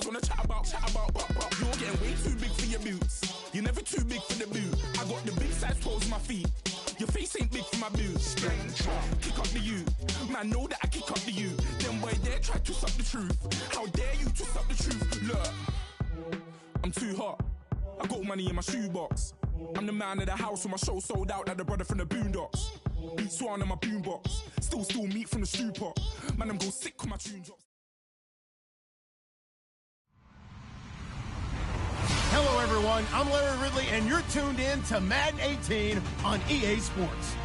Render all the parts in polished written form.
bars wanna chat about, but you're getting way too big for your boots. You're never too big for the boot. I got the big size toes on my feet. Your face ain't big for my boots. Kick up the you. Man, know that I kick up the you. Them boy there try to suck the truth. How dare you to suck the truth? Look, I'm too hot. I got money in my shoebox. I'm the man of the house with my show sold out like the brother from the Boondocks. Beat Swan in my boombox. Still meat from the stew pot. Man, I'm go sick with my tune drops. Hello, everyone. I'm Larry Ridley, and you're tuned in to Madden 18 on EA Sports.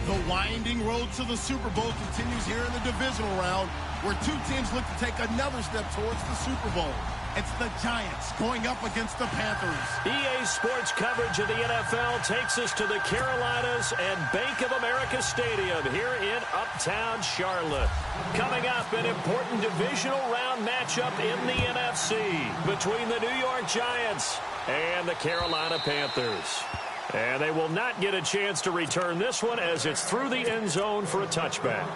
The winding road to the Super Bowl continues here in the divisional round, where two teams look to take another step towards the Super Bowl. It's the Giants going up against the Panthers. EA Sports coverage of the NFL takes us to the Carolinas and Bank of America Stadium here in Uptown Charlotte. Coming up, an important divisional round matchup in the NFC between the New York Giants and the Carolina Panthers. And they will not get a chance to return this one as it's through the end zone for a touchback.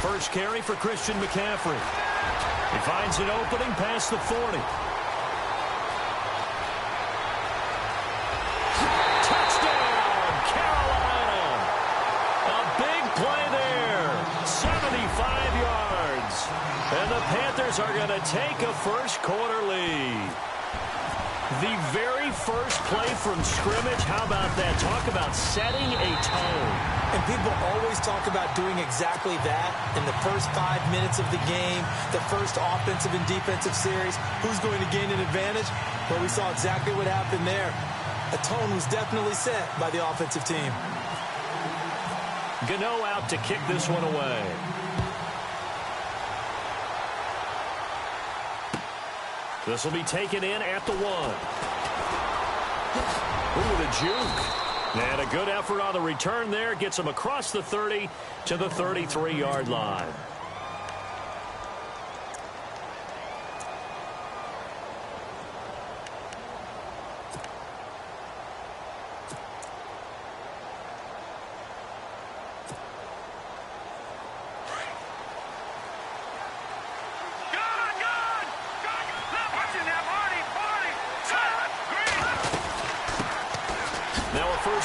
First carry for Christian McCaffrey. He finds an opening past the 40. Touchdown, Carolina. A big play there. 75 yards. And the Panthers are going to take a first quarter lead. The very first play from scrimmage, how about that? Talk about setting a tone. And people always talk about doing exactly that in the first 5 minutes of the game, the first offensive and defensive series. Who's going to gain an advantage? Well, we saw exactly what happened there. A tone was definitely set by the offensive team. Gano out to kick this one away. This will be taken in at the 1. Ooh, the juke. And a good effort on the return there. Gets him across the 30 to the 33-yard line.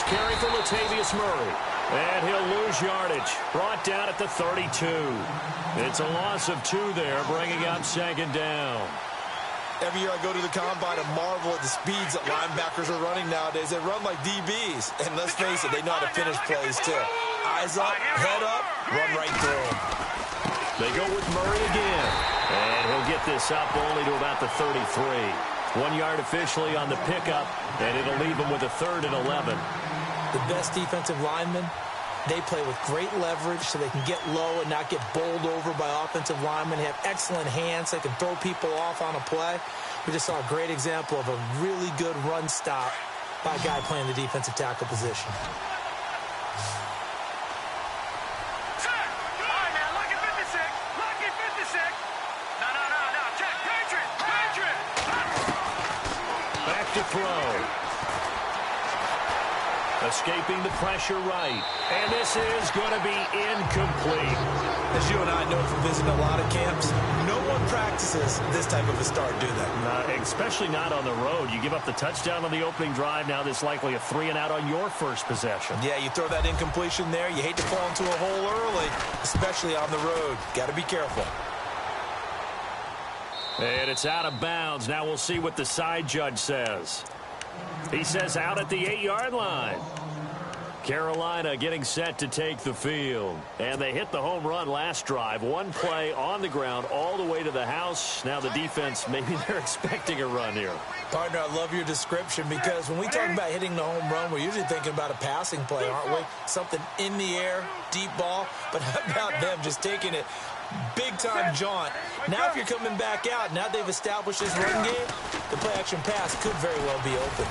Carry for Latavius Murray. And he'll lose yardage. Brought down at the 32. It's a loss of 2 there, bringing up second down. Every year I go to the combine and marvel at the speeds that linebackers are running nowadays. They run like DBs. And let's face it, they know how to finish plays too. Eyes up, head up, run right through them. They go with Murray again. And he'll get this up only to about the 33. 1 yard officially on the pickup, and it'll leave him with a 3rd and 11. The best defensive linemen, they play with great leverage so they can get low and not get bowled over by offensive linemen. They have excellent hands. They can throw people off on a play. We just saw a great example of a really good run stop by a guy playing the defensive tackle position. To throw. Escaping the pressure right. And this is going to be incomplete. As you and I know from visiting a lot of camps, no one practices this type of a start, do they? Especially not on the road. You give up the touchdown on the opening drive. Now there's likely a 3 and out on your first possession. Yeah, you throw that incompletion there. You hate to fall into a hole early, especially on the road. Got to be careful. And it's out of bounds. Now we'll see what the side judge says. He says out at the 8-yard line. Carolina getting set to take the field. And they hit the home run last drive. 1 play on the ground all the way to the house. Now the defense, maybe they're expecting a run here. Partner, I love your description because when we talk about hitting the home run, we're usually thinking about a passing play, aren't we? Something in the air, deep ball. But how about them just taking it big-time jaunt? Now if you're coming back out, now they've established this run game, the play-action pass could very well be open.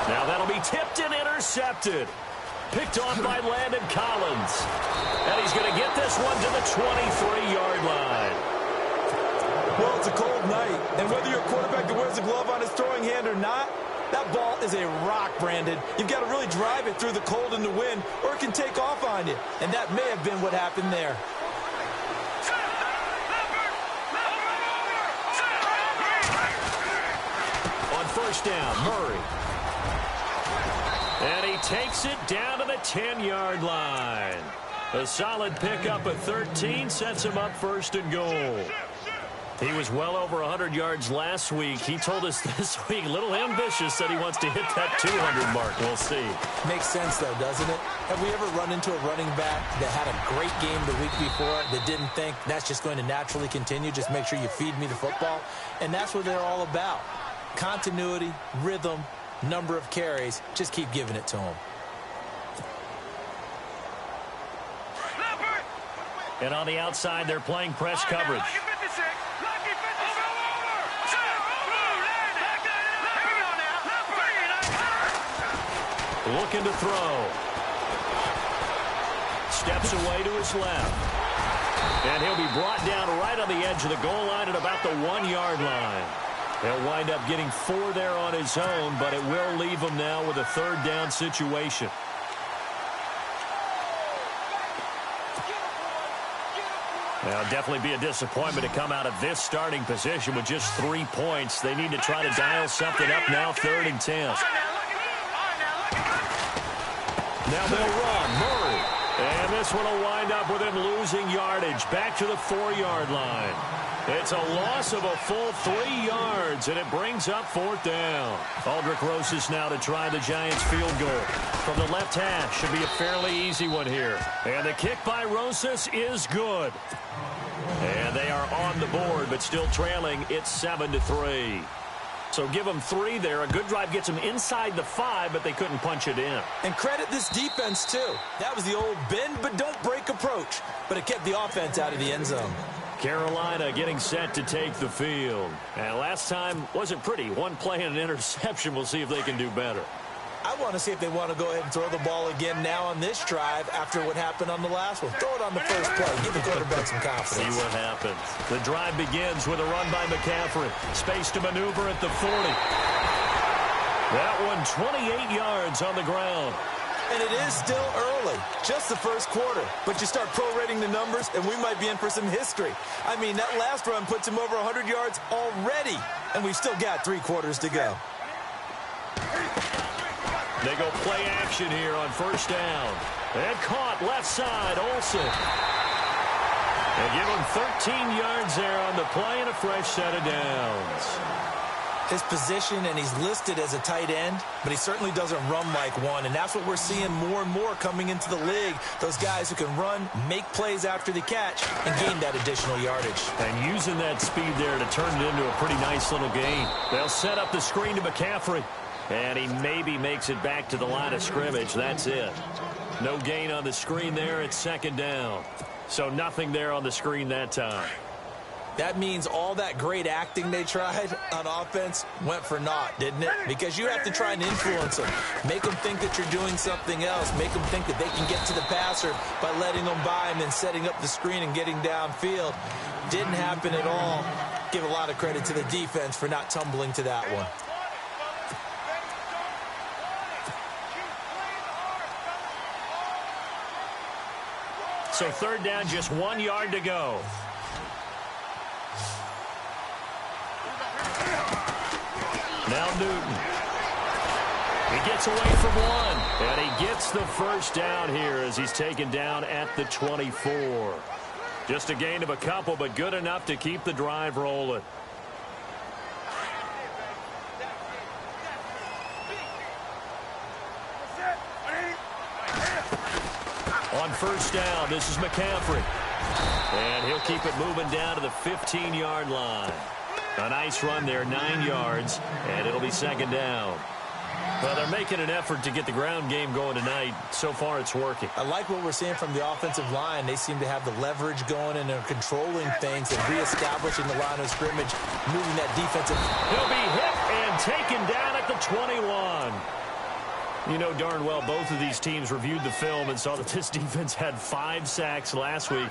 Now that'll be tipped and Intercepted. Picked off by Landon Collins. And he's going to get this one to the 23-yard line. Well, it's a cold night, and whether you're a quarterback that wears a glove on his throwing hand or not, that ball is a rock, Brandon. You've got to really drive it through the cold and the wind, or it can take off on you. And that may have been what happened there. On first down, Murray. And he takes it down to the 10-yard line. A solid pickup of 13 sets him up first and goal. He was well over 100 yards last week. He told us this week, a little ambitious, that he wants to hit that 200 mark. We'll see. Makes sense, though, doesn't it? Have we ever run into a running back that had a great game the week before that didn't think that's just going to naturally continue? Just make sure you feed me the football. And that's what they're all about. Continuity, rhythm, number of carries. Just keep giving it to him. And on the outside, they're playing press coverage. Looking to throw. Steps away to his left. And he'll be brought down right on the edge of the goal line at about the 1-yard line. He'll wind up getting 4 there on his own, but it will leave him now with a third down situation. Now, definitely be a disappointment to come out of this starting position with just 3 points. They need to try to dial something up now, 3rd and 10. Now they'll run. Murray. And this one will wind up with him losing yardage back to the 4-yard line. It's a loss of a full 3 yards, and it brings up 4th down. Aldrich Rosas now to try the Giants field goal. From the left hash, should be a fairly easy one here. And the kick by Rosas is good. And they are on the board, but still trailing. It's 7-3. So give them 3 there. A good drive gets them inside the 5, but they couldn't punch it in. And credit this defense, too. That was the old bend but don't break approach. But it kept the offense out of the end zone. Carolina getting set to take the field. And last time wasn't pretty. 1 play and an interception. We'll see if they can do better. I want to see if they want to go ahead and throw the ball again now on this drive after what happened on the last one. Throw it on the first play. Give the quarterback some confidence. See what happens. The drive begins with a run by McCaffrey. Space to maneuver at the 40. That one 28 yards on the ground. And it is still early, just the first quarter. But you start prorating the numbers, and we might be in for some history. I mean, that last run puts him over 100 yards already, and we've still got 3 quarters to go. They go play action here on first down. And caught left side, Olsen. They give him 13 yards there on the play and a fresh set of downs. His position, and he's listed as a tight end, but he certainly doesn't run like one, and that's what we're seeing more and more coming into the league. Those guys who can run, make plays after the catch, and gain that additional yardage. And using that speed there to turn it into a pretty nice little gain. They'll set up the screen to McCaffrey. And he maybe makes it back to the line of scrimmage. That's it. No gain on the screen there. It's 2nd down. So nothing there on the screen that time. That means all that great acting they tried on offense went for naught, didn't it? Because you have to try and influence them. Make them think that you're doing something else. Make them think that they can get to the passer by letting them by and then setting up the screen and getting downfield. Didn't happen at all. Give a lot of credit to the defense for not tumbling to that one. So 3rd down, just 1 yard to go. Now Newton. He gets away from 1. And he gets the first down here as he's taken down at the 24. Just a gain of a couple, but good enough to keep the drive rolling. On first down, this is McCaffrey. And he'll keep it moving down to the 15-yard line. A nice run there, 9 yards, and it'll be 2nd down. Well, they're making an effort to get the ground game going tonight. So far, it's working. I like what we're seeing from the offensive line. They seem to have the leverage going, and they're controlling things and reestablishing the line of scrimmage, moving that defensive. He'll be hit and taken down at the 21. You know darn well both of these teams reviewed the film and saw that this defense had 5 sacks last week.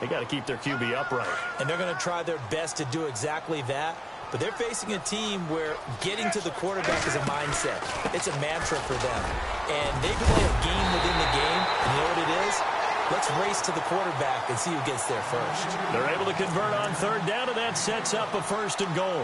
They got to keep their QB upright. And they're going to try their best to do exactly that. But they're facing a team where getting to the quarterback is a mindset. It's a mantra for them. And they play a game within the game. And you know what it is? Let's race to the quarterback and see who gets there first. They're able to convert on third down, and that sets up a 1st and goal.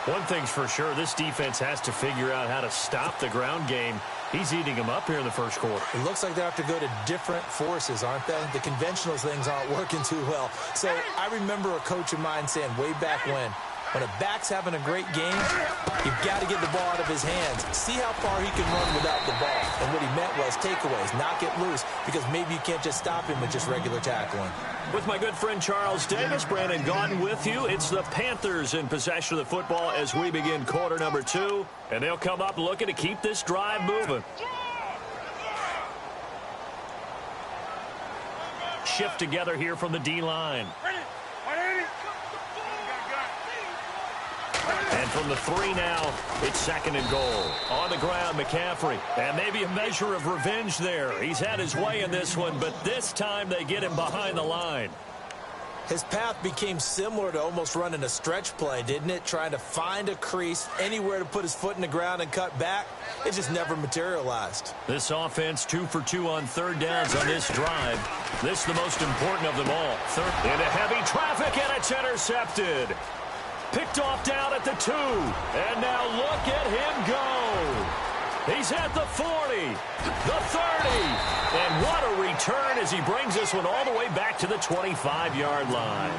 One thing's for sure, this defense has to figure out how to stop the ground game. He's eating them up here in the first quarter. It looks like they have to go to different forces, aren't they? The conventional things aren't working too well. So I remember a coach of mine saying way back when a back's having a great game, you've got to get the ball out of his hands. See how far he can run without the ball. And what he meant was takeaways, not get loose, because maybe you can't just stop him with just regular tackling. With my good friend Charles Davis, Brandon Gaudin with you. It's the Panthers in possession of the football as we begin quarter number 2. And they'll come up looking to keep this drive moving. Shift together here from the D-line. And from the 3 now, it's 2nd and goal. On the ground, McCaffrey. And maybe a measure of revenge there. He's had his way in this one, but this time they get him behind the line. His path became similar to almost running a stretch play, didn't it? Trying to find a crease, anywhere to put his foot in the ground and cut back. It just never materialized. This offense 2 for 2 on third downs on this drive. This the most important of them all. Third into heavy traffic, and it's intercepted. Picked off down at the 2. And now look at him go. He's at the 40, the 30. And what a return as he brings this one all the way back to the 25-yard line.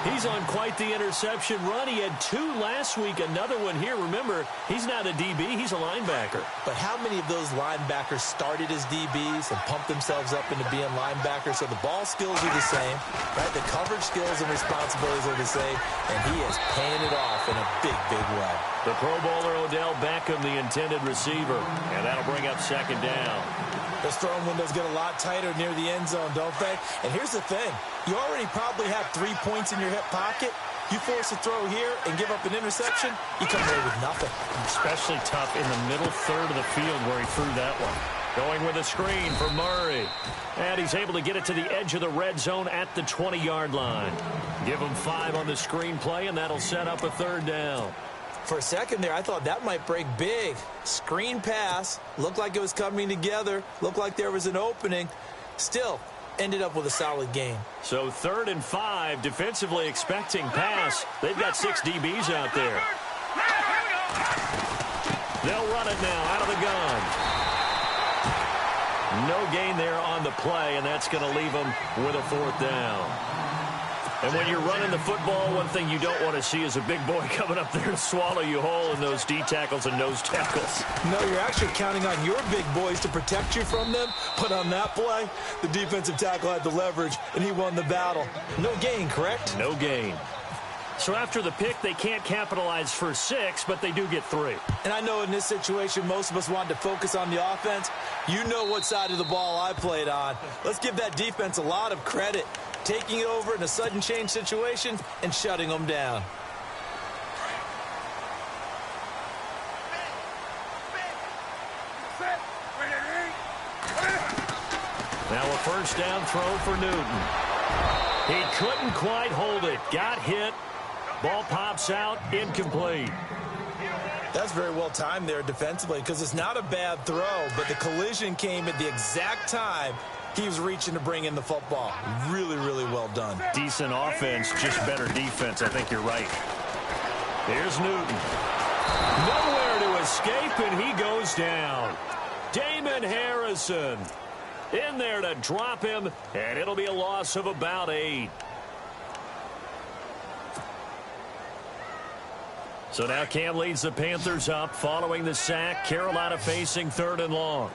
He's on quite the interception run. He had 2 last week, another one here. Remember, he's not a DB, he's a linebacker. But how many of those linebackers started as DBs and pumped themselves up into being linebackers? So the ball skills are the same, right? The coverage skills and responsibilities are the same, and he is paying it off in a big, big way. The Pro Bowler Odell Beckham, the intended receiver, and that'll bring up 2nd down. Those throwing windows get a lot tighter near the end zone, don't they? And here's the thing. You already probably have 3 points in your hip pocket. You force a throw here and give up an interception, you come away with nothing. Especially tough in the middle third of the field where he threw that one. Going with a screen for Murray. And he's able to get it to the edge of the red zone at the 20-yard line. Give him 5 on the screen play, and that'll set up a 3rd down. For a second there, I thought that might break big. Screen pass. Looked like it was coming together. Looked like there was an opening. Still, ended up with a solid game. So 3rd and 5, defensively expecting pass. They've got 6 DBs out there. They'll run it now out of the gun. No gain there on the play, and that's going to leave them with a 4th down. And when you're running the football, one thing you don't want to see is a big boy coming up there to swallow you whole in those D tackles and nose tackles. No, you're actually counting on your big boys to protect you from them. But on that play, the defensive tackle had the leverage, and he won the battle. No gain, correct? No gain. So after the pick, they can't capitalize for 6, but they do get 3. And I know in this situation, most of us wanted to focus on the offense. You know what side of the ball I played on. Let's give that defense a lot of credit. Taking it over in a sudden change situation and shutting them down. Now a 1st down throw for Newton. He couldn't quite hold it. Got hit. Ball pops out. Incomplete. That's very well timed there defensively because it's not a bad throw, but the collision came at the exact time he was reaching to bring in the football. Really, really well done. Decent offense, just better defense. I think you're right. Here's Newton. Nowhere to escape, and he goes down. Damon Harrison in there to drop him, and it'll be a loss of about 8. So now Cam leads the Panthers up following the sack. Carolina facing 3rd and long.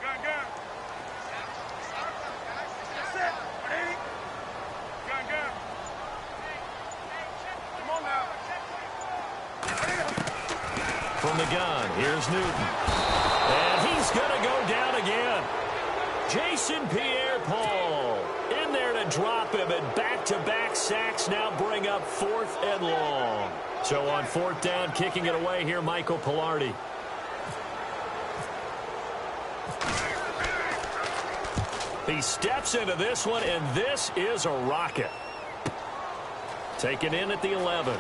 From the gun, here's Newton. And he's going to go down again. Jason Pierre-Paul in there to drop him, and back-to-back sacks now bring up 4th and long. So on 4th down, kicking it away here, Michael Pilardi. He steps into this one, and this is a rocket. Taken in at the 11.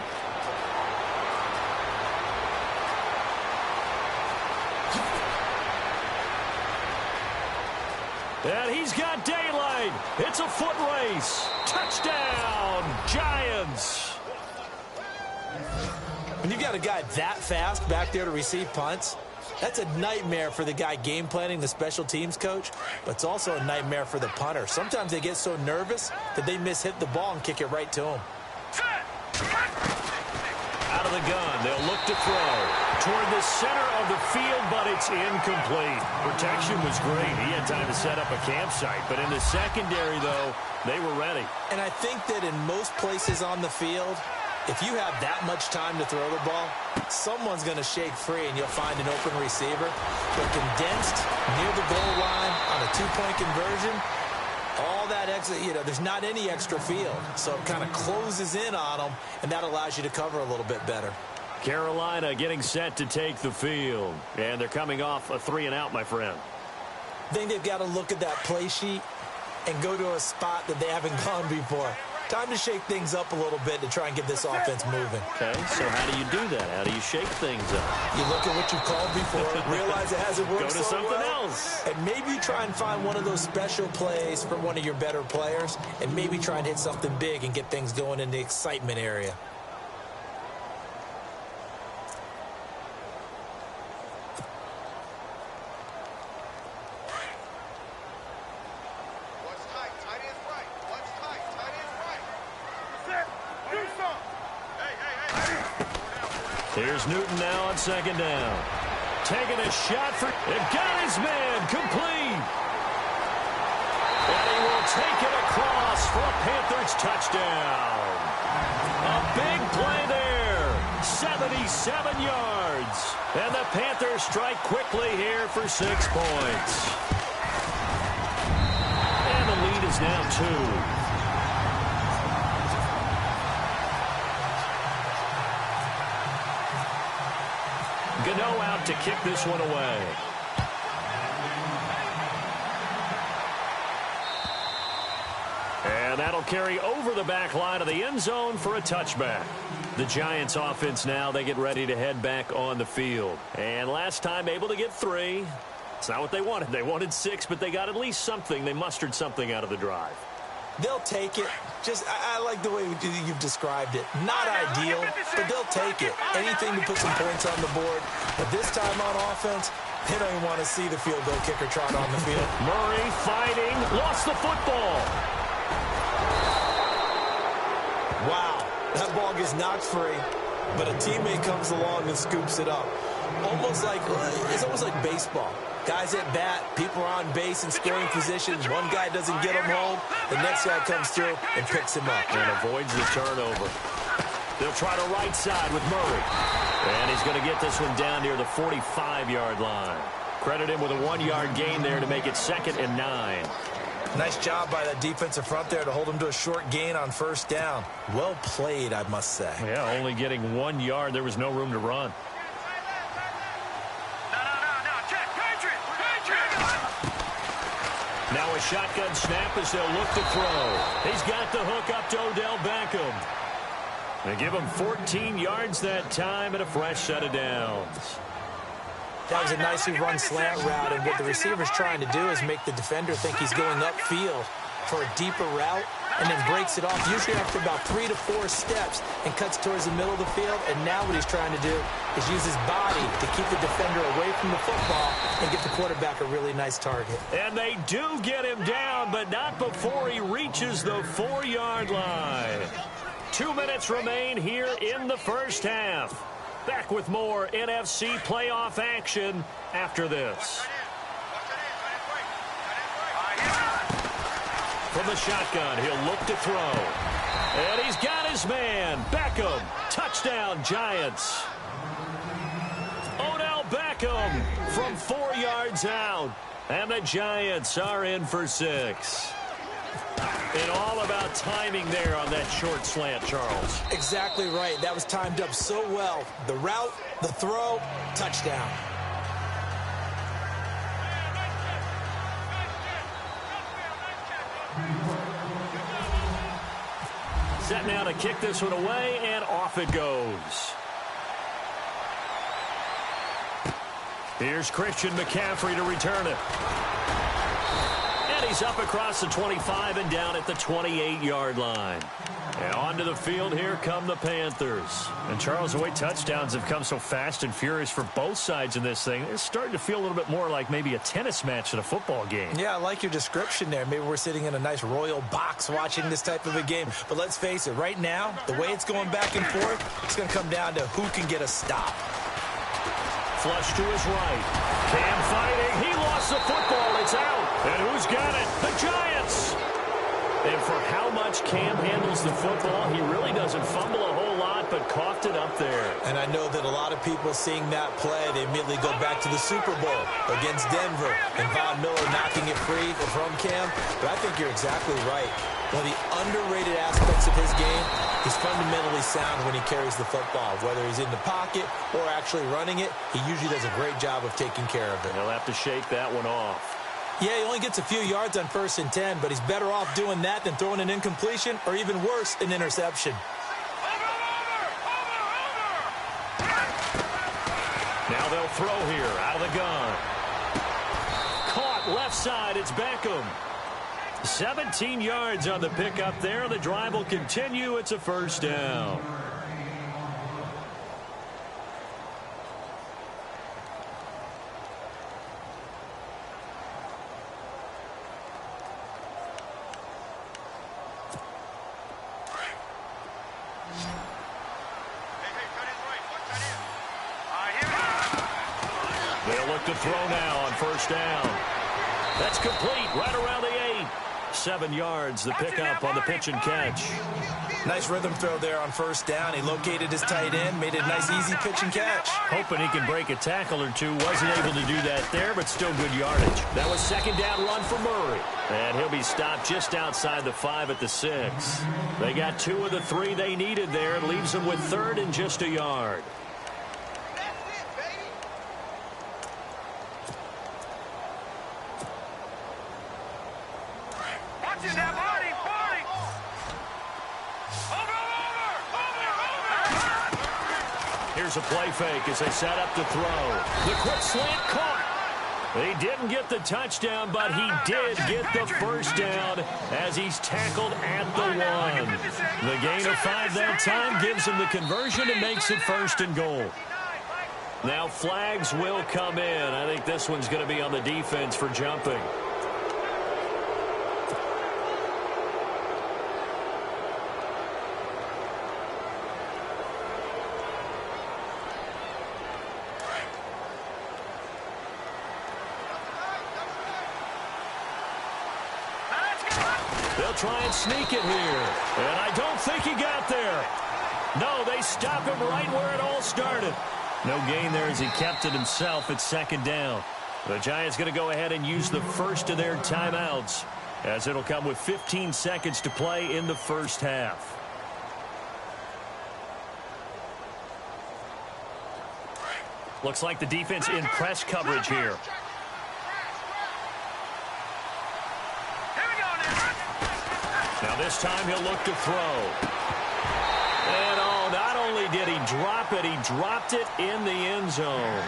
And he's got daylight. It's a foot race. Touchdown, Giants. When you got a guy that fast back there to receive punts, that's a nightmare for the guy game planning, the special teams coach, but it's also a nightmare for the punter. Sometimes they get so nervous that they mishit the ball and kick it right to him. Out of the gun, they'll look to throw toward the center of the field, but it's incomplete. Protection was great. He had time to set up a campsite, but in the secondary, though, they were ready. And I think that in most places on the field, if you have that much time to throw the ball, someone's going to shake free and you'll find an open receiver. But condensed near the goal line on a two-point conversion, all that extra, there's not any extra field. So it kind of closes in on them, and that allows you to cover a little bit better. Carolina getting set to take the field. And they're coming off a 3-and-out, my friend. I think they've got to look at that play sheet and go to a spot that they haven't gone before. Time to shake things up a little bit to try and get this offense moving. Okay, so how do you do that? How do you shake things up? You look at what you called before, realize it hasn't worked Go to so something well, else. and maybe you try and find one of those special plays for one of your better players, and maybe try and hit something big and get things going in the excitement area. Here's Newton now on second down. Taking a shot for it. Got his man complete. And he will take it across for a Panthers touchdown. A big play there. 77 yards. And the Panthers strike quickly here for 6 points. And the lead is now 2. Gano out to kick this one away. And that'll carry over the back line of the end zone for a touchback. The Giants offense now, they get ready to head back on the field. And last time able to get 3. It's not what they wanted. They wanted 6, but they got at least something. They mustered something out of the drive. They'll take it. I like the way you've described it. Not ideal, but they'll take it. Anything to put some points on the board. But this time on offense, they don't even want to see the field goal kicker trot on the field. Murray fighting, lost the football. Wow, that ball gets knocked free, but a teammate comes along and scoops it up. It's almost like baseball. Guys at bat, people are on base in scoring position. One guy doesn't get him home. The next guy comes through and picks him up. And avoids the turnover. They'll try to right side with Murray. And he's going to get this one down near the 45-yard line. Credit him with a 1-yard gain there to make it 2nd and 9. Nice job by that defensive front there to hold him to a short gain on first down. Well played, I must say. Yeah, only getting 1 yard. There was no room to run. Now a shotgun snap as they'll look to throw. He's got the hook up to Odell Beckham. They give him 14 yards that time and a fresh set of downs. That was a nicely run slant route, and what the receiver's trying to do is make the defender think he's going upfield for a deeper route, and then breaks it off, usually after about 3 to 4 steps, and cuts towards the middle of the field. And now what he's trying to do is use his body to keep the defender away from the football and get the quarterback a really nice target. And they do get him down, but not before he reaches the 4-yard line. 2 minutes remain here in the first half. Back with more NFC playoff action after this. From the shotgun, he'll look to throw. And he's got his man, Beckham. Touchdown, Giants. Odell Beckham from 4 yards out. And the Giants are in for 6. And all about timing there on that short slant, Charles. Exactly right. That was timed up so well. The route, the throw, touchdown. Set now to kick this one away, and off it goes. Here's Christian McCaffrey to return it. And he's up across the 25 and down at the 28-yard line. And onto the field, here come the Panthers. And Charles, the way touchdowns have come so fast and furious for both sides in this thing, it's starting to feel a little bit more like maybe a tennis match than a football game. Yeah, I like your description there. Maybe we're sitting in a nice royal box watching this type of a game. But let's face it, right now, the way it's going back and forth, it's going to come down to who can get a stop. Flush to his right. Cam fighting. He lost the football. It's out. And who's got it? The Giants. And for how much Cam handles the football, he really doesn't fumble a whole lot, but coughed it up there. And I know that a lot of people seeing that play, they immediately go back to the Super Bowl against Denver and Von Miller knocking it free from Cam. But I think you're exactly right. One of the underrated aspects of his game, he's fundamentally sound when he carries the football. Whether he's in the pocket or actually running it, he usually does a great job of taking care of it. He'll have to shake that one off. Yeah, he only gets a few yards on 1st and 10, but he's better off doing that than throwing an incompletion or even worse, an interception. Now they'll throw here out of the gun. Caught left side. It's Beckham. 17 yards on the pickup there. The drive will continue. It's a first down. They'll look to throw now on first down. That's complete right around the 8. 7 yards, the pickup on the pitch and catch. Nice rhythm throw there on first down. He located his tight end, made it a nice easy pitch and catch. Hoping he can break a tackle or two. Wasn't able to do that there, but still good yardage. That was second down run for Murray. And he'll be stopped just outside the 5 at the 6. They got 2 of the 3 they needed there. It leaves them with 3rd and just a yard. Here's a play fake as they set up to throw. The quick slant caught. He didn't get the touchdown, but he did get the first down as he's tackled at the 1. The gain of 5 that time gives him the conversion and makes it 1st and goal. Now flags will come in. I think this one's going to be on the defense for jumping. They'll try and sneak it here. And I don't think he got there. No, they stop him right where it all started. No gain there as he kept it himself at 2nd down. The Giants going to go ahead and use the first of their timeouts as it'll come with 15 seconds to play in the first half. Looks like the defense in press coverage here. Now this time he'll look to throw. And oh, not only did he drop it, he dropped it in the end zone.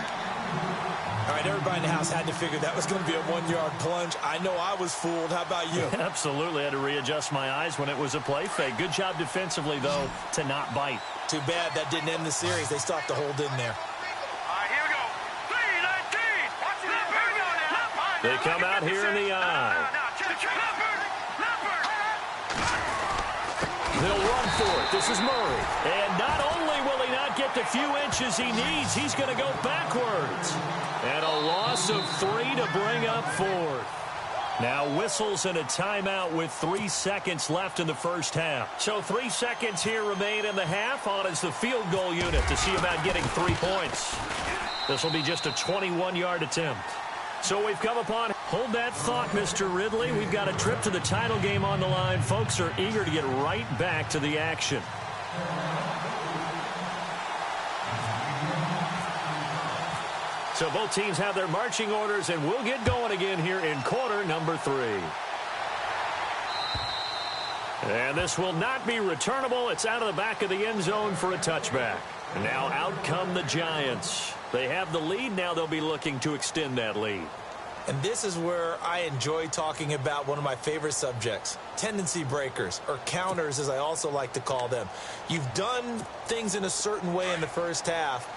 All right, everybody in the house had to figure that was going to be a 1-yard plunge. I know I was fooled. How about you? Absolutely. I had to readjust my eyes when it was a play fake. Good job defensively, though, to not bite. Too bad that didn't end the series. They still have to hold in there. Here we go. 3-19. They come out here in the eye. They'll run for it. This is Murray. And not only will he not get the few inches he needs, he's going to go backwards. And a loss of 3 to bring up 4th. Now whistles and a timeout with 3 seconds left in the first half. So 3 seconds here remain in the half. On is the field goal unit to see about getting 3 points. This will be just a 21-yard attempt. So we've come upon, hold that thought, Mr. Ridley. We've got a trip to the title game on the line. Folks are eager to get right back to the action. So both teams have their marching orders, and we'll get going again here in quarter number 3. And this will not be returnable. It's out of the back of the end zone for a touchback. And now out come the Giants. They have the lead. Now they'll be looking to extend that lead. And this is where I enjoy talking about one of my favorite subjects, tendency breakers, or counters as I also like to call them. You've done things in a certain way in the first half,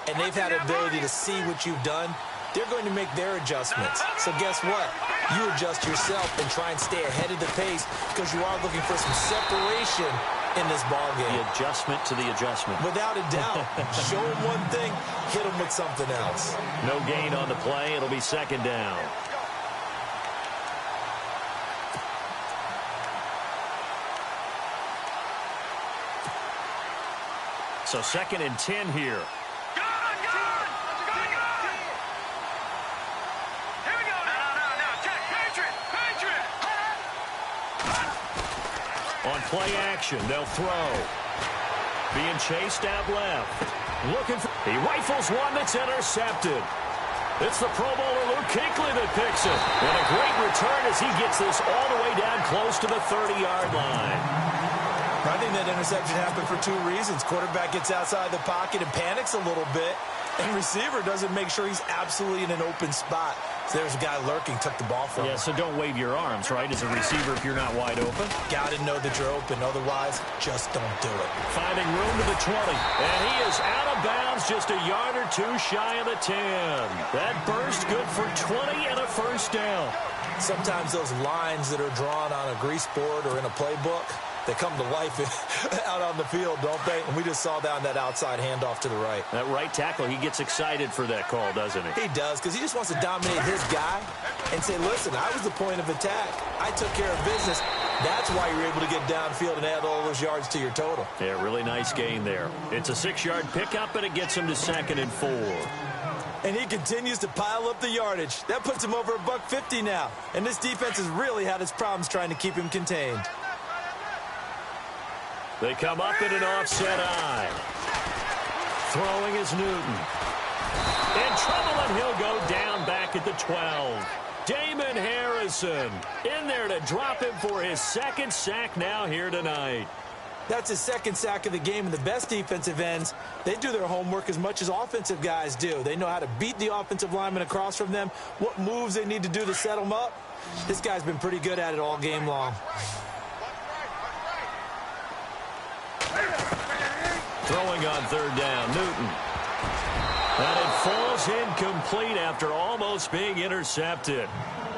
and they've had the ability to see what you've done. They're going to make their adjustments. So guess what? You adjust yourself and try and stay ahead of the pace because you are looking for some separation in this ball game. The adjustment to the adjustment. Without a doubt. Show them one thing, hit them with something else. No gain on the play. It'll be second down. So second and 10 here. On play action, they'll throw. Being chased out left. Looking for... He rifles one that's intercepted. It's the Pro Bowler Luke Kuechly that picks it. And a great return as he gets this all the way down close to the 30-yard line. I think that interception happened for two reasons. Quarterback gets outside the pocket and panics a little bit. And receiver doesn't make sure he's absolutely in an open spot. So there's a guy lurking, took the ball from him. Yeah, so don't wave your arms, right, as a receiver if you're not wide open. Got to know that you're open. Otherwise, just don't do it. Finding room to the 20. And he is out of bounds just a yard or two shy of the 10. That burst good for 20 and a first down. Sometimes those lines that are drawn on a grease board or in a playbook, they come to life out on the field, don't they? And we just saw down that outside handoff to the right. That right tackle, he gets excited for that call, doesn't he? He does, because he just wants to dominate his guy and say, listen, I was the point of attack. I took care of business. That's why you're able to get downfield and add all those yards to your total. Yeah, really nice gain there. It's a 6-yard pickup, and it gets him to 2nd and 4. And he continues to pile up the yardage. That puts him over $150 now. And this defense has really had its problems trying to keep him contained. They come up in an offset eye. Throwing is Newton. In trouble, and he'll go down back at the 12. Damon Harrison in there to drop him for his 2nd sack now here tonight. That's his 2nd sack of the game, and the best defensive ends, they do their homework as much as offensive guys do. They know how to beat the offensive lineman across from them, what moves they need to do to set them up. This guy's been pretty good at it all game long. Throwing on 3rd down, Newton. And it falls incomplete after almost being intercepted.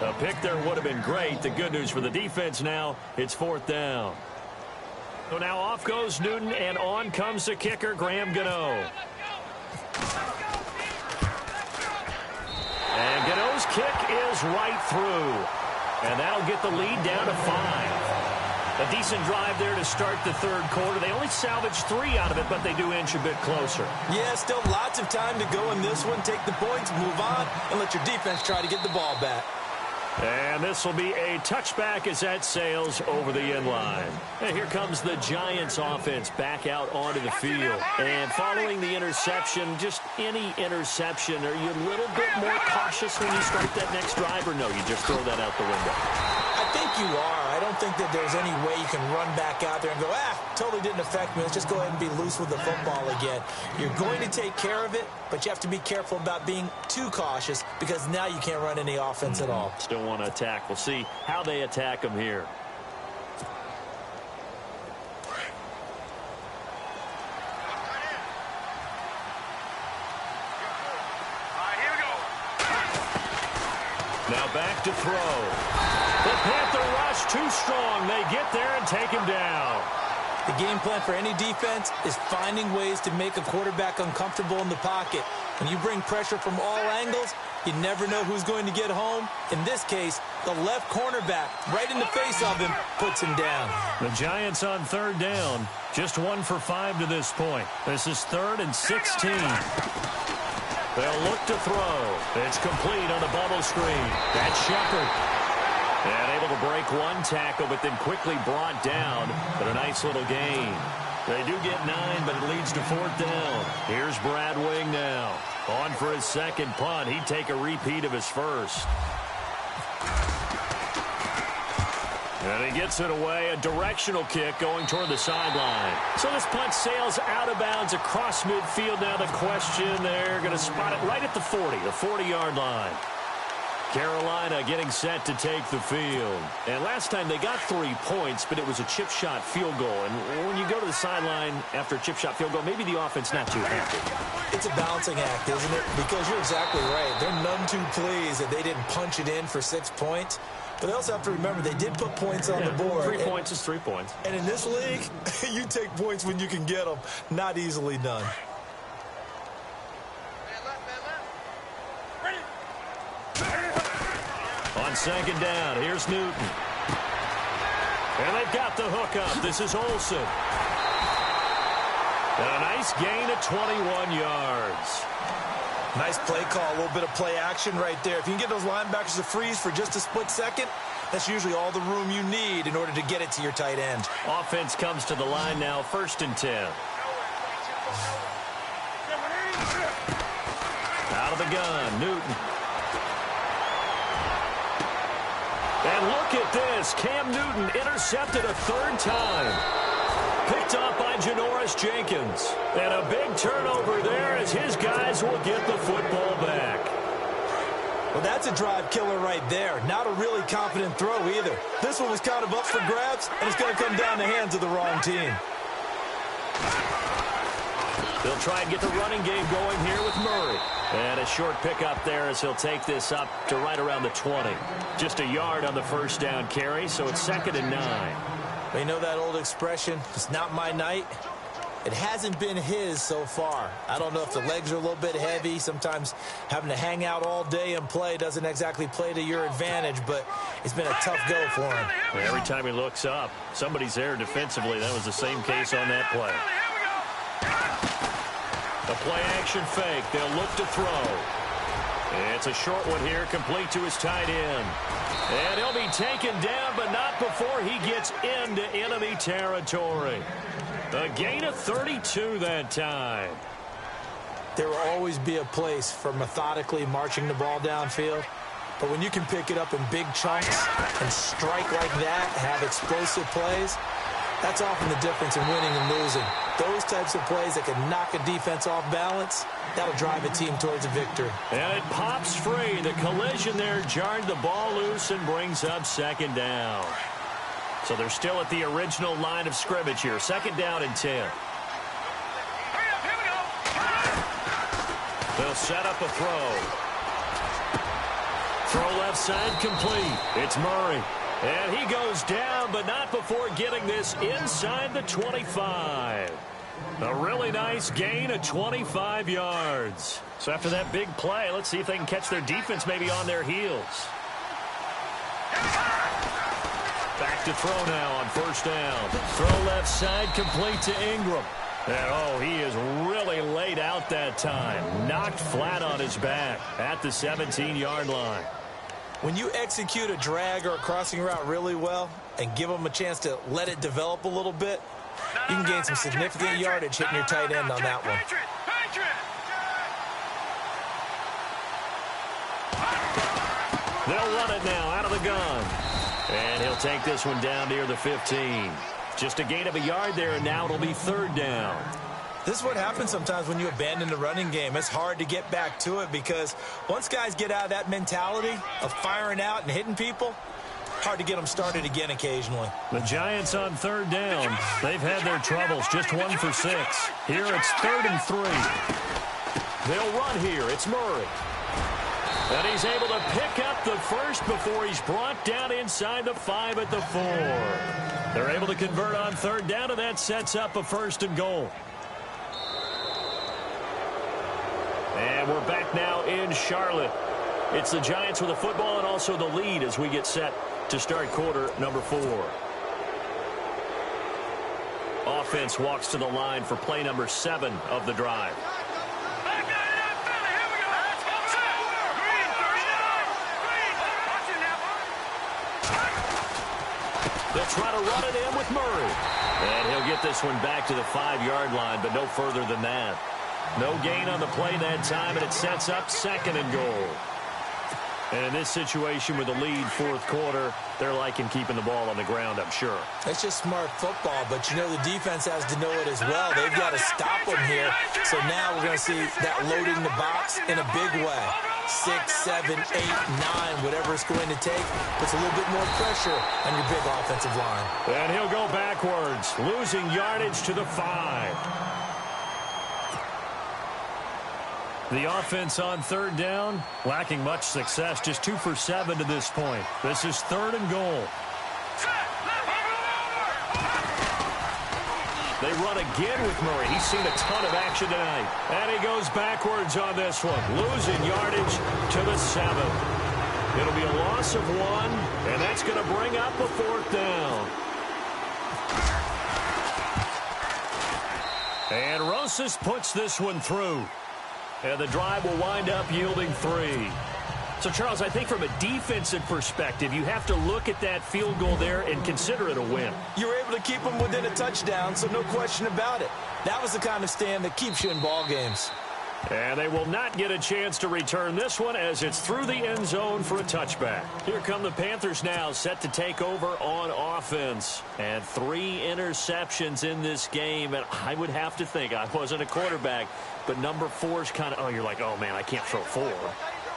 A pick there would have been great. The good news for the defense now, it's 4th down. So now off goes Newton, and on comes the kicker, Graham Gano. And Gano's kick is right through. And that'll get the lead down to 5. A decent drive there to start the 3rd quarter. They only salvaged 3 out of it, but they do inch a bit closer. Yeah, still lots of time to go in this one. Take the points, move on, and let your defense try to get the ball back. And this will be a touchback as that sails over the end line. And here comes the Giants offense back out onto the field. And following the interception, just any interception, are you a little bit more cautious when you start that next drive, or no, you just throw that out the window? I think you are. I don't think that there's any way you can run back out there and go, totally didn't affect me. Let's just go ahead and be loose with the football again. You're going to take care of it, but you have to be careful about being too cautious because now you can't run any offense at all. Still want to attack. We'll see how they attack them here. Now back to throw. The Panther rush too strong. They get there and take him down. The game plan for any defense is finding ways to make a quarterback uncomfortable in the pocket. When you bring pressure from all angles, you never know who's going to get home. In this case, the left cornerback, right in the face of him, puts him down. The Giants on 3rd down. Just 1 for 5 to this point. This is 3rd and 16. They'll look to throw. It's complete on the bubble screen. That's Shepard. And able to break one tackle, but then quickly brought down. But a nice little gain. They do get 9, but it leads to 4th down. Here's Brad Wing now. On for his 2nd punt. He'd take a repeat of his first. And he gets it away, a directional kick going toward the sideline. So this punt sails out of bounds across midfield. Now the question, they're going to spot it right at the 40-yard line. Carolina getting set to take the field. And last time they got 3 points, but it was a chip shot field goal. And when you go to the sideline after a chip shot field goal, maybe the offense not too happy. It's a balancing act, isn't it? Because you're exactly right. They're none too pleased that they didn't punch it in for 6 points. But they also have to remember they did put points on the board. 3 points is 3 points. And in this league, you take points when you can get them. Not easily done. On second down, here's Newton. And they've got the hook up. This is Olsen. And a nice gain of 21 yards. Nice play call, a little bit of play action right there. If you can get those linebackers to freeze for just a split second, that's usually all the room you need in order to get it to your tight end. Offense comes to the line now, 1st and 10. Out of the gun, Newton. And look at this. Cam Newton intercepted a 3rd time. Picked off by Janoris Jenkins. And a big turnover there as his guys will get the football back. Well, that's a drive killer right there. Not a really confident throw either. This one was kind of up for grabs, and it's going to come down the hands of the wrong team. They'll try and get the running game going here with Murray. And a short pickup there as he'll take this up to right around the 20. Just a yard on the 1st down carry, so it's 2nd and 9. You know that old expression, it's not my night? It hasn't been his so far. I don't know if the legs are a little bit heavy. Sometimes having to hang out all day and play doesn't exactly play to your advantage, but it's been a tough go for him. Every time he looks up, somebody's there defensively. That was the same case on that play. A play-action fake. They'll look to throw. It's a short one here, complete to his tight end. And he'll be taken down, but not before he gets into enemy territory. A gain of 32 that time. There will always be a place for methodically marching the ball downfield. But when you can pick it up in big chunks and strike like that, have explosive plays, that's often the difference in winning and losing. Those types of plays that can knock a defense off balance, that'll drive a team towards a victory. And it pops free. The collision there jarred the ball loose and brings up 2nd down. So they're still at the original line of scrimmage here. 2nd down and 10. They'll set up a throw. Throw left side complete. It's Murray. And he goes down, but not before getting this inside the 25. A really nice gain of 25 yards. So after that big play, let's see if they can catch their defense maybe on their heels. Back to throw now on 1st down. Throw left side complete to Ingram. And, he is really laid out that time. Knocked flat on his back at the 17-yard line. When you execute a drag or a crossing route really well and give them a chance to let it develop a little bit, you can gain some significant yardage hitting your tight end on that one. They'll run it now out of the gun. And he'll take this one down near the 15. Just a gain of a yard there, and now it'll be 3rd down. This is what happens sometimes when you abandon the running game. It's hard to get back to it because once guys get out of that mentality of firing out and hitting people, hard to get them started again occasionally. The Giants on 3rd down. They've had their troubles, just 1 for 6. Here it's 3rd and 3. They'll run here. It's Murray. And he's able to pick up the first before he's brought down inside the 5 at the 4. They're able to convert on 3rd down, and that sets up a 1st and goal. And we're back now in Charlotte. It's the Giants with the football and also the lead as we get set to start quarter number 4. Offense walks to the line for play number 7 of the drive. They'll try to run it in with Murray. And he'll get this one back to the 5-yard line, but no further than that. No gain on the play that time, and it sets up 2nd and goal. And in this situation with the lead fourth quarter, they're liking keeping the ball on the ground, I'm sure. It's just smart football, but you know the defense has to know it as well. They've got to stop them here. So now we're going to see that loading the box in a big way. 6, 7, 8, 9, whatever it's going to take, puts a little bit more pressure on your big offensive line. And he'll go backwards, losing yardage to the 5. The offense on third down, lacking much success, just 2 for 7 to this point. This is 3rd and goal. They run again with Murray. He's seen a ton of action tonight. And he goes backwards on this one, losing yardage to the 7. It'll be a loss of 1, and that's going to bring up a 4th down. And Rosas puts this one through. And the drive will wind up yielding 3. So, Charles, I think from a defensive perspective, you have to look at that field goal there and consider it a win. You were able to keep them within a touchdown, so no question about it. That was the kind of stand that keeps you in ball games. And they will not get a chance to return this one as it's through the end zone for a touchback. Here come the Panthers now, set to take over on offense. And 3 interceptions in this game. And I would have to think, I wasn't a quarterback, but number 4 is kind of, you're like, oh, man, I can't throw 4.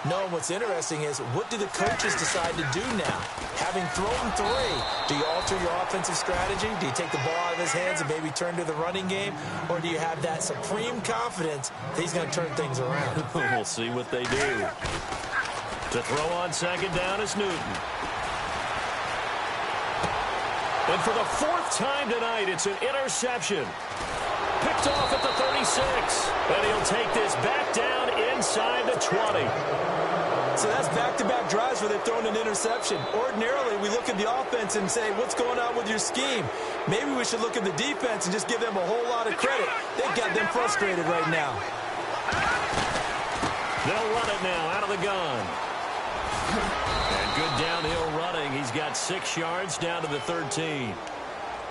No, and what's interesting is, what do the coaches decide to do now? Having thrown 3, do you alter your offensive strategy? Do you take the ball out of his hands and maybe turn to the running game? Or do you have that supreme confidence that he's going to turn things around? We'll see what they do. To throw on second down is Newton. And for the 4th time tonight, it's an interception. Picked off at the 36. And he'll take this back down inside the 20. So that's back-to-back drives where they've thrown an interception. Ordinarily, we look at the offense and say, what's going on with your scheme? Maybe we should look at the defense and just give them a whole lot of credit. They've got them frustrated right now. They'll run it now out of the gun. And good downhill running. He's got 6 yards down to the 13.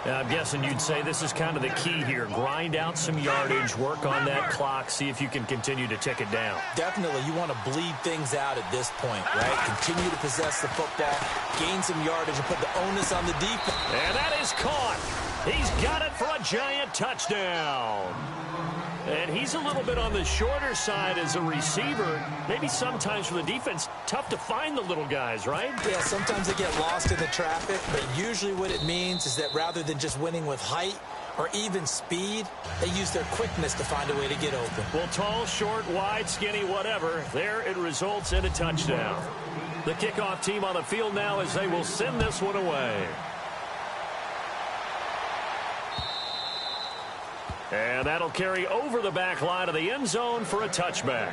Now, I'm guessing you'd say this is kind of the key here. Grind out some yardage, work on that clock, see if you can continue to tick it down. Definitely. You want to bleed things out at this point, right? Continue to possess the football, gain some yardage, and put the onus on the defense. And that is caught. He's got it for a giant touchdown. And he's a little bit on the shorter side as a receiver. Maybe sometimes for the defense, tough to find the little guys, right? Yeah, sometimes they get lost in the traffic, but usually what it means is that rather than just winning with height or even speed, they use their quickness to find a way to get open. Well, tall, short, wide, skinny, whatever, there it results in a touchdown. The kickoff team on the field now as they will send this one away. And that'll carry over the back line of the end zone for a touchback.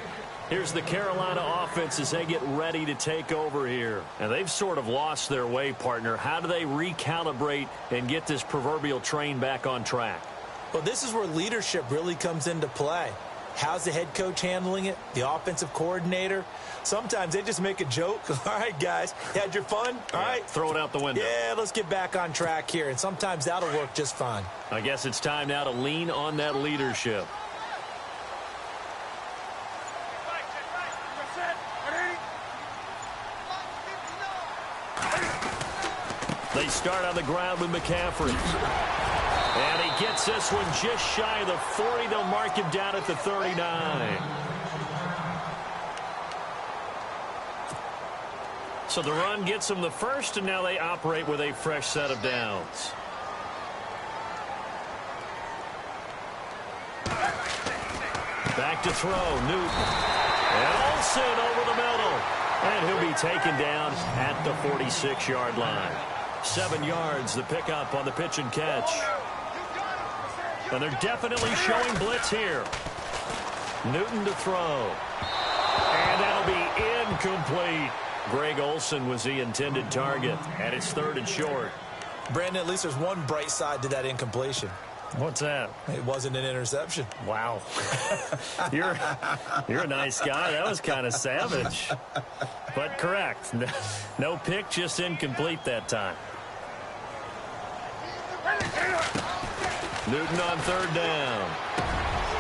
Here's the Carolina offense as they get ready to take over here. And they've sort of lost their way, partner. How do they recalibrate and get this proverbial train back on track? Well, this is where leadership really comes into play. How's the head coach handling it? The offensive coordinator? Sometimes they just make a joke. All right, guys, you had your fun? All right. Throw it out the window. Yeah, let's get back on track here. And sometimes that'll work just fine. I guess it's time now to lean on that leadership. They start on the ground with McCaffrey. And he gets this one just shy of the 40. They'll mark him down at the 39. So the run gets them the first, and now they operate with a fresh set of downs. Back to throw, Newton. And Olsen over the middle. And he'll be taken down at the 46-yard line. 7 yards, the pickup on the pitch and catch. And they're definitely showing blitz here. Newton to throw. And that'll be incomplete. Greg Olsen was the intended target, and it's 3rd and short. Brandon, at least there's one bright side to that incompletion. What's that? It wasn't an interception. Wow. You're a nice guy. That was kind of savage. But correct. No pick, just incomplete that time. Newton on 3rd down.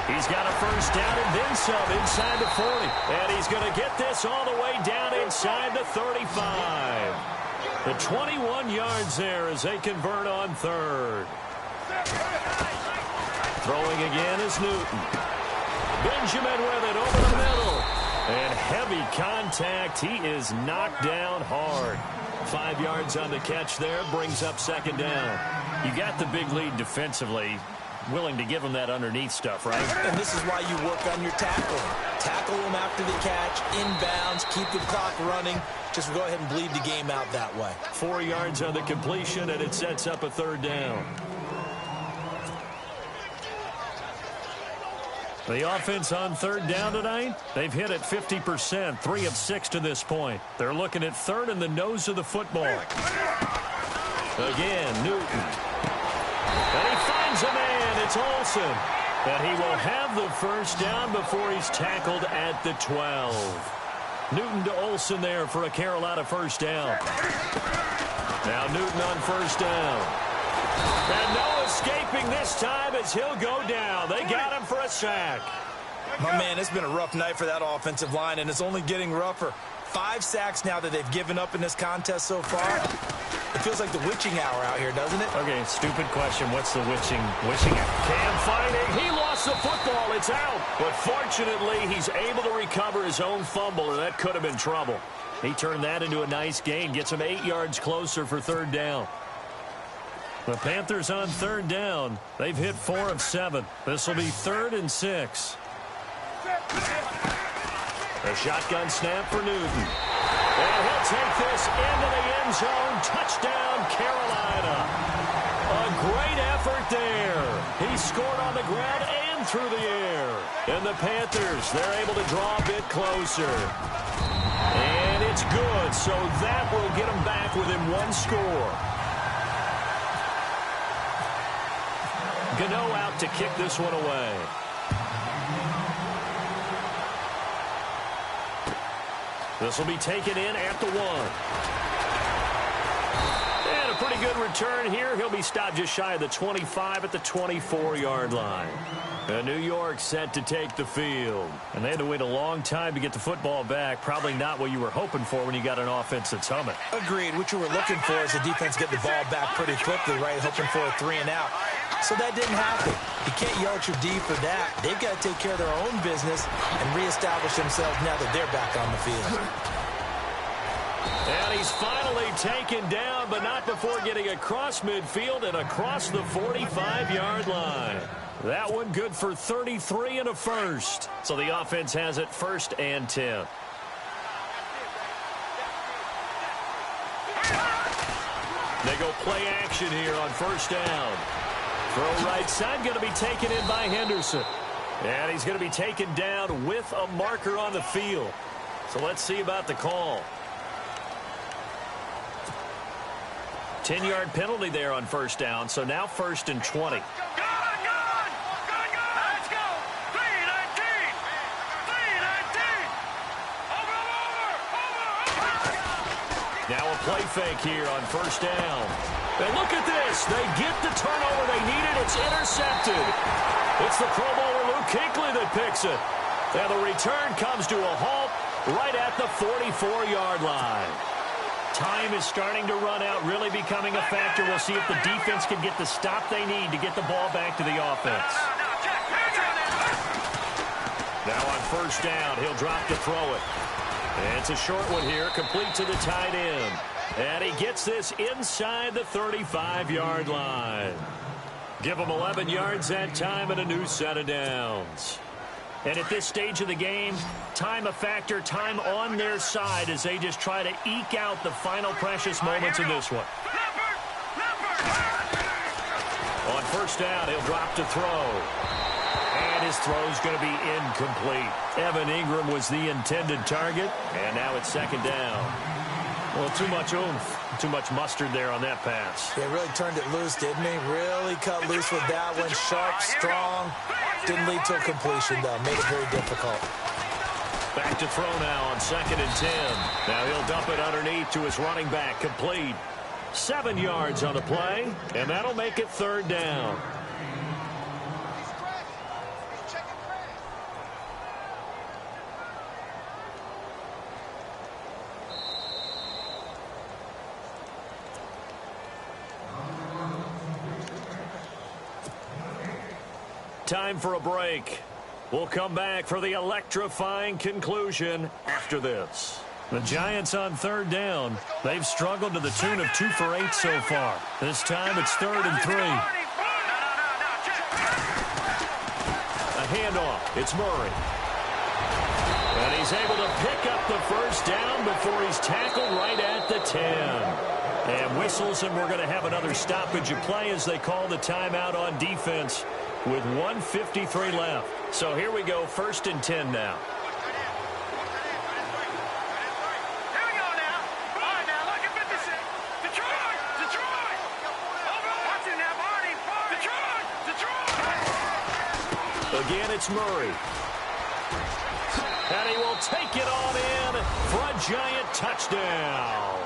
He's got a first down and then some inside the 40. And he's going to get this all the way down inside the 35. The 21 yards there as they convert on third. Throwing again is Newton. Benjamin with it over the middle. And heavy contact. He is knocked down hard. 5 yards on the catch there. Brings up second down. You got the big lead defensively. Willing to give him that underneath stuff, right? And this is why you work on your tackling. Tackle them after the catch, inbounds, keep the clock running. Just go ahead and bleed the game out that way. 4 yards on the completion, and it sets up a third down. The offense on third down tonight, they've hit it 50%, 3 of 6 to this point. They're looking at third in the nose of the football. Again, Newton. And he finds a man. It's Olsen. And he will have the first down before he's tackled at the 12. Newton to Olsen there for a Carolina first down. Now Newton on first down. And no escaping this time as he'll go down. They got him for a sack. My man, it's been a rough night for that offensive line, and it's only getting rougher. 5 sacks now that they've given up in this contest so far. It feels like the witching hour out here, doesn't it? Okay, stupid question. What's the witching hour? Cam fighting. He lost the football. It's out. But fortunately, he's able to recover his own fumble, or that could have been trouble. He turned that into a nice gain. Gets him 8 yards closer for third down. The Panthers on third down. They've hit 4 of 7. This will be 3rd and 6. A shotgun snap for Newton. And he'll take this into the end zone. Touchdown, Carolina. A great effort there. He scored on the ground and through the air. And the Panthers, they're able to draw a bit closer. And it's good, so that will get them back within 1 score. Gano out to kick this one away. This will be taken in at the 1. And a pretty good return here. He'll be stopped just shy of the 25 at the 24-yard line. And New York set to take the field. And they had to wait a long time to get the football back. Probably not what you were hoping for when you got an offense that's humming. Agreed. What you were looking for is the defense get the ball back pretty quickly, right? Hoping for a 3 and out. So that didn't happen. You can't yell at your D for that. They've got to take care of their own business and reestablish themselves now that they're back on the field. And he's finally taken down, but not before getting across midfield and across the 45-yard line. That one good for 33 and a first. So the offense has it 1st and 10. They go play action here on first down. Throw right side, going to be taken in by Henderson. And he's going to be taken down with a marker on the field. So let's see about the call. 10-yard penalty there on first down, so now 1st and 20. Now a play fake here on first down. And look at this. They get the turnover they needed. It's intercepted. It's the Pro Bowler Luke Kuechly that picks it. And the return comes to a halt right at the 44-yard line. Time is starting to run out, really becoming a factor. We'll see if the defense can get the stop they need to get the ball back to the offense. Now on first down, he'll drop to throw it. And it's a short one here, complete to the tight end. And he gets this inside the 35-yard line. Give him 11 yards that time and a new set of downs. And at this stage of the game, time a factor, time on their side as they just try to eke out the final precious moments in this one. On first down, he'll drop to throw. And his throw's going to be incomplete. Evan Ingram was the intended target, and now it's second down. Well, too much oomph, too much mustard there on that pass. They really turned it loose, didn't he? Really cut loose with that one. Sharp, strong. Didn't lead to a completion, though. Made it very difficult. Back to throw now on 2nd and 10. Now he'll dump it underneath to his running back. Complete. 7 yards on the play, and that'll make it 3rd down. time for a break. We'll come back for the electrifying conclusion after this. The Giants on third down. They've struggled to the tune of 2 for 8 so far. This time it's 3rd and 3. A handoff. It's Murray. And he's able to pick up the first down before he's tackled right at the 10. And whistles, and we're going to have another stoppage of play as they call the timeout on defense with 1:53 left. So here we go, 1st and 10 now. Again, it's Murray. And he will take it on in for a Giant touchdown.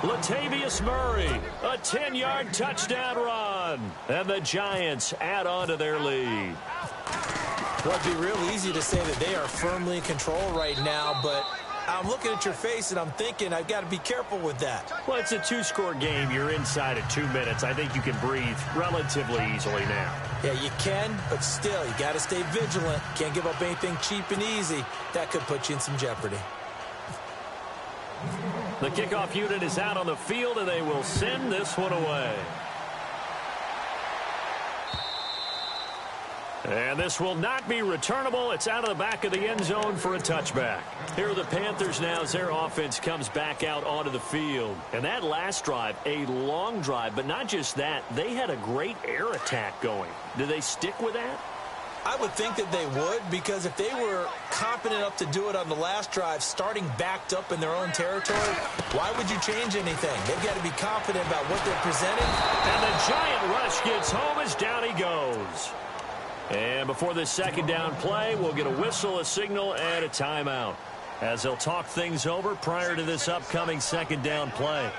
Latavius Murray, a 10-yard touchdown run. And the Giants add on to their lead. Well, it'd be real easy to say that they are firmly in control right now, but I'm looking at your face and I'm thinking I've got to be careful with that. Well, it's a 2-score game. You're inside at 2 minutes. I think you can breathe relatively easily now. Yeah, you can, but still, you got to stay vigilant. Can't give up anything cheap and easy. That could put you in some jeopardy. The kickoff unit is out on the field, and they will send this one away. And this will not be returnable. It's out of the back of the end zone for a touchback. Here are the Panthers now as their offense comes back out onto the field. And that last drive, a long drive, but not just that. They had a great air attack going. Do they stick with that? I would think that they would, because if they were confident enough to do it on the last drive, starting backed up in their own territory, why would you change anything? They've got to be confident about what they're presenting. And the Giant rush gets home as down he goes. And before this second down play, we'll get a whistle, a signal, and a timeout as they'll talk things over prior to this upcoming second down play.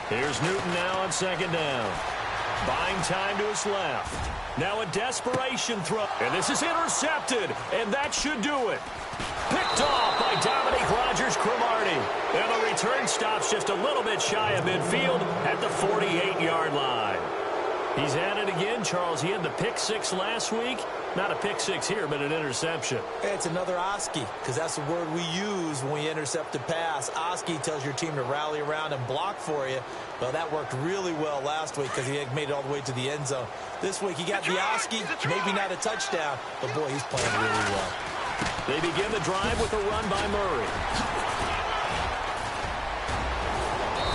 Here's Newton now on second down. Buying time to his left. Now a desperation throw. And this is intercepted. And that should do it. Picked off by Dominique Rodgers-Cromartie. And the return stops just a little bit shy of midfield at the 48-yard line. He's at it again, Charles. He had the pick six last week. Not a pick six here, but an interception. It's another Oski, because that's the word we use when we intercept a pass. Oski tells your team to rally around and block for you. Well, that worked really well last week because he had made it all the way to the end zone. This week he got the Oski, maybe not a touchdown, but boy, he's playing really well. They begin the drive with a run by Murray.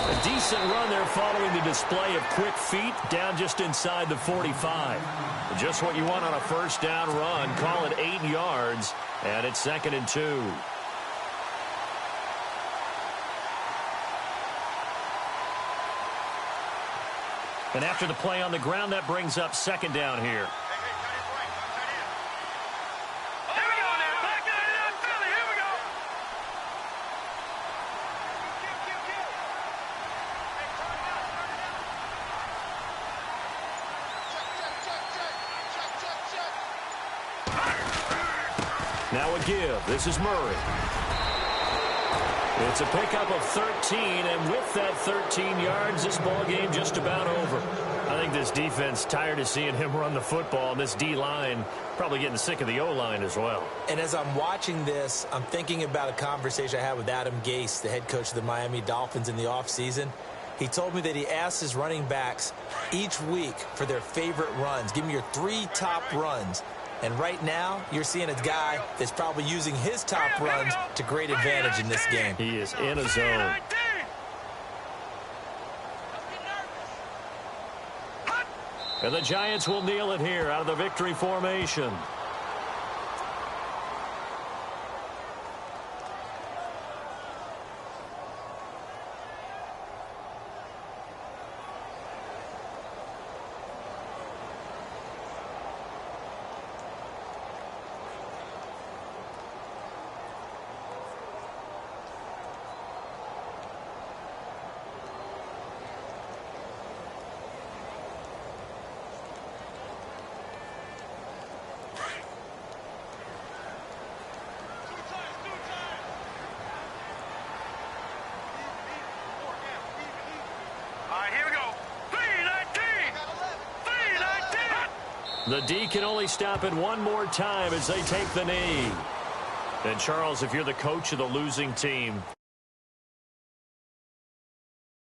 A decent run there following the display of quick feet down just inside the 45. Just what you want on a first down run. Call it 8 yards, and it's 2nd and 2. And after the play on the ground, that brings up second down here. Now a give. This is Murray. It's a pickup of 13, and with that 13 yards, this ball game just about over. I think this defense tired of seeing him run the football, and this D-line probably getting sick of the O-line as well. And as I'm watching this, I'm thinking about a conversation I had with Adam Gase, the head coach of the Miami Dolphins, in the offseason. He told me that he asked his running backs each week for their favorite runs. Give me your 3 top runs. And right now, you're seeing a guy that's probably using his top runs to great advantage in this game. He is in a zone. And the Giants will kneel it here out of the victory formation. The D can only stop it one more time as they take the knee. And, Charles, if you're the coach of the losing team,